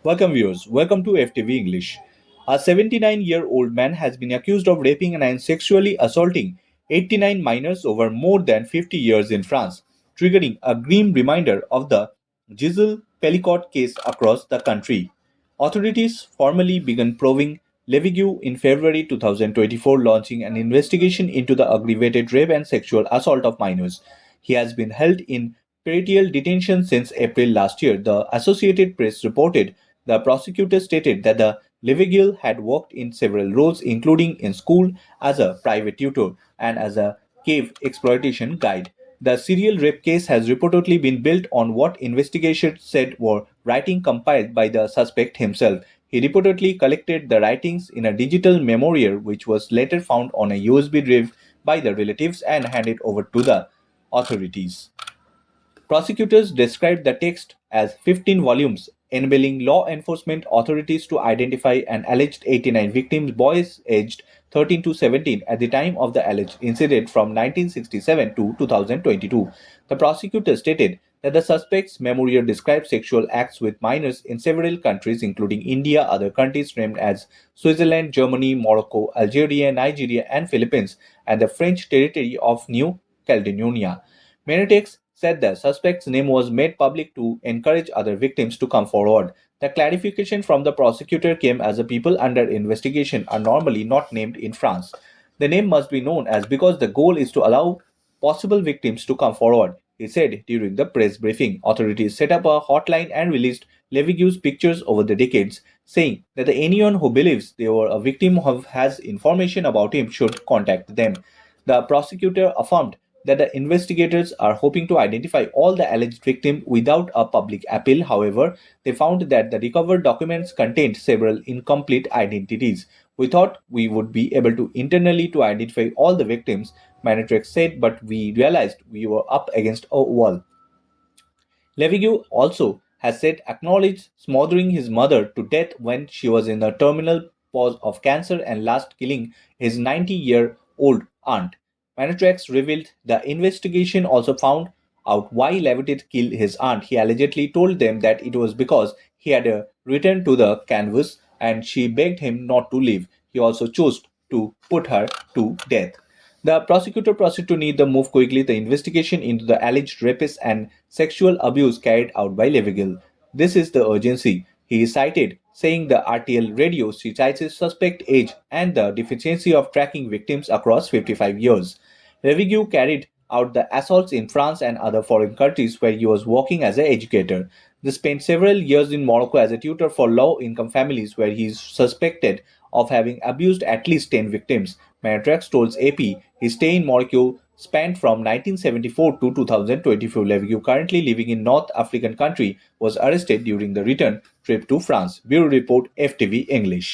Welcome, viewers. Welcome to FTV English. A 79-year-old man has been accused of raping and sexually assaulting 89 minors over more than 50 years in France, triggering a grim reminder of the Giselle Pellicot case across the country. Authorities formally began probing Levigue in February 2024, launching an investigation into the aggravated rape and sexual assault of minors. He has been held in pretrial detention since April last year. The Associated Press reported the prosecutor stated that the Levigue had worked in several roles, including in school as a private tutor and as a cave exploitation guide. The serial rape case has reportedly been built on what investigators said were writing compiled by the suspect himself. He reportedly collected the writings in a digital memoir, which was later found on a USB drive by the relatives and handed over to the authorities. Prosecutors described the text as 15 volumes, enabling law enforcement authorities to identify an alleged 89 victims, boys aged 13 to 17 at the time of the alleged incident from 1967 to 2022. The prosecutor stated that the suspect's memoir describes sexual acts with minors in several countries, including India, other countries named as Switzerland, Germany, Morocco, Algeria, Nigeria, and Philippines, and the French territory of New Caledonia. Menetex said the suspect's name was made public to encourage other victims to come forward. The clarification from the prosecutor came as the people under investigation are normally not named in France. The name must be known as because the goal is to allow possible victims to come forward, he said during the press briefing. Authorities set up a hotline and released Levigue's pictures over the decades, saying that anyone who believes they were a victim or has information about him should contact them. The prosecutor affirmed that the investigators are hoping to identify all the alleged victims without a public appeal. However, they found that the recovered documents contained several incomplete identities. We thought we would be able to internally to identify all the victims, Manatrix said, but we realized we were up against a wall. Levigue also has said acknowledged smothering his mother to death when she was in the terminal pause of cancer and last killing his 90-year-old aunt. Manatrax revealed the investigation also found out why Levitt killed his aunt. He allegedly told them that it was because he had returned to the canvas and she begged him not to leave. He also chose to put her to death. The prosecutor proceeded to need to move quickly the investigation into the alleged rapist and sexual abuse carried out by Levigue. This is the urgency he cited, saying the RTL radio cites his suspect age and the deficiency of tracking victims across 55 years. Levigue carried out the assaults in France and other foreign countries where he was working as an educator. He spent several years in Morocco as a tutor for low-income families where he is suspected of having abused at least 10 victims. Manatrax told AP his stay in Morocco spanned from 1974 to 2024. Levigue, currently living in North African country, was arrested during the return trip to France. Bureau Report, FTV English.